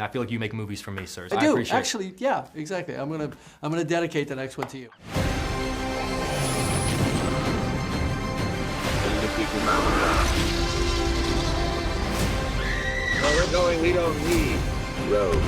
I feel like you make movies for me, sir. So I do, appreciate actually, yeah, exactly. I'm gonna dedicate the next one to you. Where we're going, we don't need roads.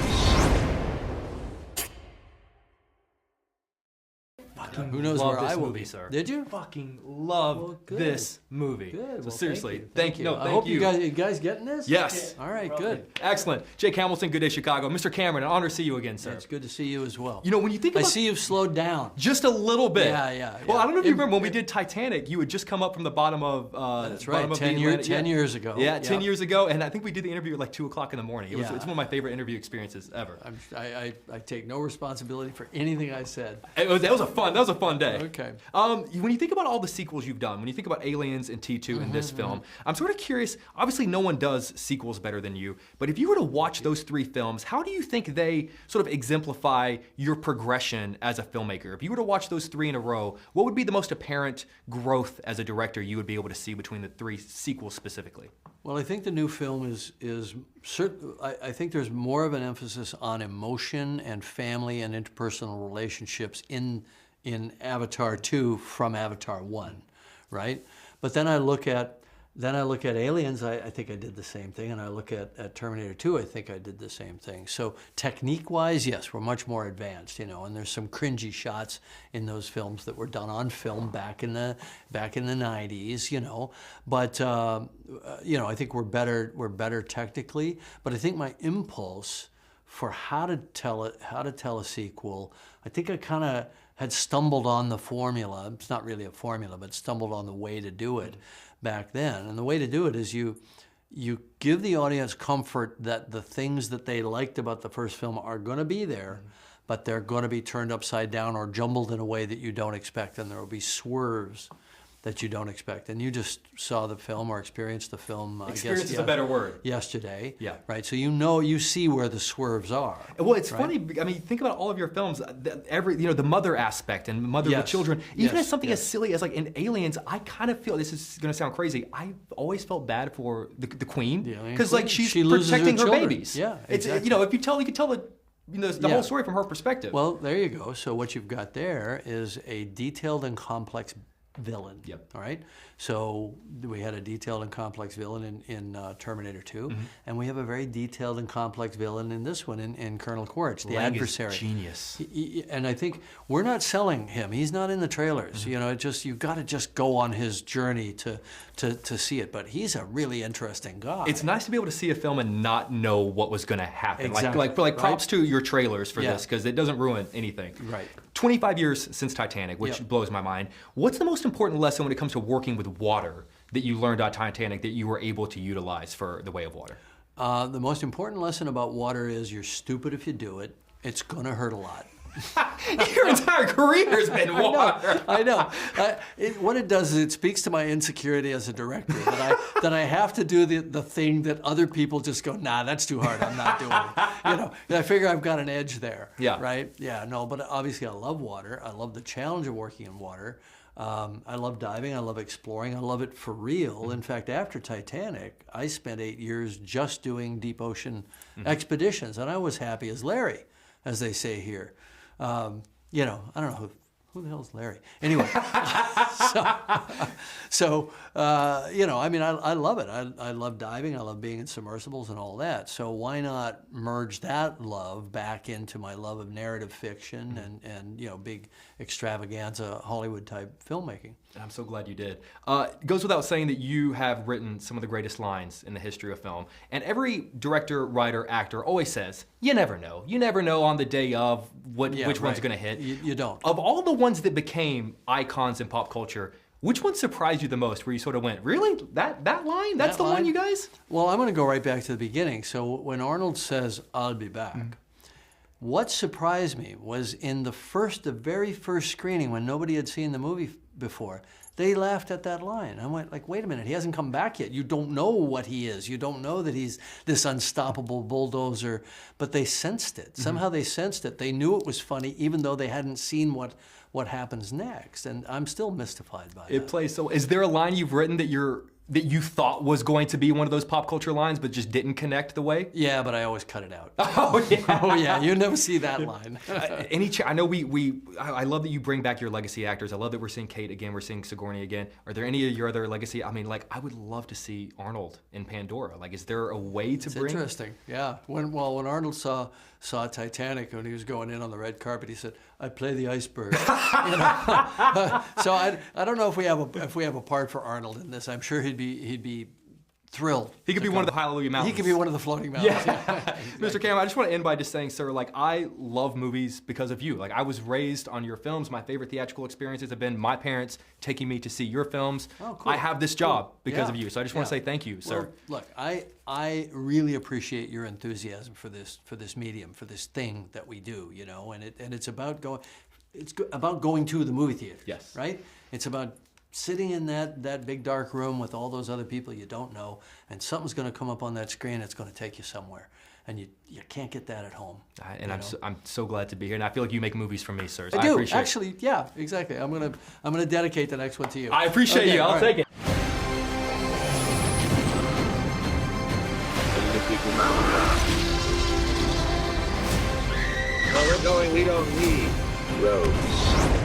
Who knows love where this I will movie, be, sir. Did you? Fucking love Well, good. this movie. Good. So Well, seriously, thank you. No, I thank hope you. you guys getting this? Yes. All right, good. Excellent. Jake Hamilton, Good Day Chicago. Mr. Cameron, an honor to see you again, sir. It's good to see you as well. You know, when you think I about see you've slowed down. just a little bit. Yeah. Well, I don't know if you remember when we did Titanic, you had just come up from the bottom of That's right. bottom of 10 the years, Atlantic. 10 years ago. Yeah, 10 years ago, and I think we did the interview at like 2 o'clock in the morning. Yeah. It's one of my favorite interview experiences ever. I take no responsibility for anything I said. That was a fun day. Okay. When you think about all the sequels you've done, when you think about Aliens and T2 and this film, I'm sort of curious, obviously no one does sequels better than you, but if you were to watch those 3 films, how do you think they sort of exemplify your progression as a filmmaker? If you were to watch those 3 in a row, what would be the most apparent growth as a director you would be able to see between the 3 sequels specifically? Well, I think the new film is certain. I think there's more of an emphasis on emotion and family and interpersonal relationships in Avatar 2 from Avatar 1, right? But then I look at Aliens, I think I did the same thing, and I look at Terminator 2, I think I did the same thing. So technique-wise, yes, we're much more advanced, you know, and there's some cringy shots in those films that were done on film back in the 90s, you know. But you know, I think we're better technically, but I think my impulse for how to tell a sequel, I think I kind of had stumbled on the formula. It's not really a formula, but stumbled on the way to do it back then. And the way to do it is you give the audience comfort that the things that they liked about the first film are going to be there, but they're going to be turned upside down or jumbled in a way that you don't expect, and there will be swerves that you don't expect. And you just saw the film or experienced the film, Experience is a better word. Yesterday. Yeah. Right, so you see where the swerves are. Well, it's right? funny, I mean, think about all of your films, the mother aspect and mother with children, even as something as silly as like in Aliens, I kind of feel, this is gonna sound crazy, I always felt bad for the queen, because like she's protecting her babies. Yeah, it's exactly. you know, if you can tell the whole story from her perspective. Well, there you go. So what you've got there is a detailed and complex villain. Yep. All right. So we had a detailed and complex villain in Terminator 2, and we have a very detailed and complex villain in this one in Colonel Quaritch, the adversary. Genius. And I think we're not selling him. He's not in the trailers. You know, you've got to just go on his journey to see it. But he's a really interesting guy. It's nice to be able to see a film and not know what was going to happen. Exactly. Like props to your trailers for this, because it doesn't ruin anything. Right. 25 years since Titanic, which blows my mind. What's the most important lesson when it comes to working with water that you learned on Titanic that you were able to utilize for The Way of Water? The most important lesson about water is you're stupid if you do it. It's going to hurt a lot. Your entire career has been water. I know. What it does is it speaks to my insecurity as a director, that I have to do the thing that other people just go, nah, that's too hard, I'm not doing it. You know, I figure I've got an edge there. Yeah. Right? Yeah, no, but obviously I love water. I love the challenge of working in water. I love diving, I love exploring, I love it for real. In fact, after Titanic, I spent 8 years just doing deep ocean expeditions, and I was happy as Larry, as they say here. You know, I don't know who the hell's Larry? Anyway, so you know, I mean, I love it. I love diving. I love being in submersibles and all that. So why not merge that love back into my love of narrative fiction and you know, big extravaganza Hollywood type filmmaking? I'm so glad you did. It goes without saying that you have written some of the greatest lines in the history of film. And every director, writer, actor always says, you never know. You never know on the day of which one's going to hit. You don't. Of all the ones that became icons in pop culture, which one surprised you the most, where you sort of went, really? That line? That's the one, you guys? Well, I'm going to go right back to the beginning. So when Arnold says, I'll be back, what surprised me was in the very first screening, when nobody had seen the movie before, they laughed at that line. I went like, wait a minute, he hasn't come back yet. You don't know what he is. You don't know that he's this unstoppable bulldozer, but they sensed it. Somehow they sensed it. They knew it was funny, even though they hadn't seen what happens next. And I'm still mystified by that. It plays so. Is there a line you've written that that you thought was going to be one of those pop culture lines, but just didn't connect the way? Yeah, but I always cut it out. Oh yeah. Oh yeah, you never see that line. I know I love that you bring back your legacy actors. I love that we're seeing Kate again, we're seeing Sigourney again. Are there any of your other legacy? I mean, like, I would love to see Arnold in Pandora. Like, is there a way to bring? Interesting. Yeah. When Arnold saw Titanic, when he was going in on the red carpet, he said, "I play the iceberg." You know? So I don't know if we have a part for Arnold in this. I'm sure he'd be thrilled. He could be one of the Hallelujah Mountains. He could be one of the floating mountains. Yeah. Yeah. Exactly. Mr. Cam, I just want to end by just saying, sir, like, I love movies because of you. Like, I was raised on your films. My favorite theatrical experiences have been my parents taking me to see your films. Oh, cool. I have this job because Yeah. of you. So I just want to say thank you, sir. Well, look, I really appreciate your enthusiasm for this medium, for this thing that we do, you know, and it's about going to the movie theater. Yes. Right? It's about sitting in that big dark room with all those other people you don't know, and something's going to come up on that screen that's going to take you somewhere, and you can't get that at home. And I'm so glad to be here, and I feel like you make movies for me, sir. So I do appreciate actually. it. Yeah, exactly. I'm gonna dedicate the next one to you. I appreciate Okay, you. I'll all take it. Where we're going, we don't need roads.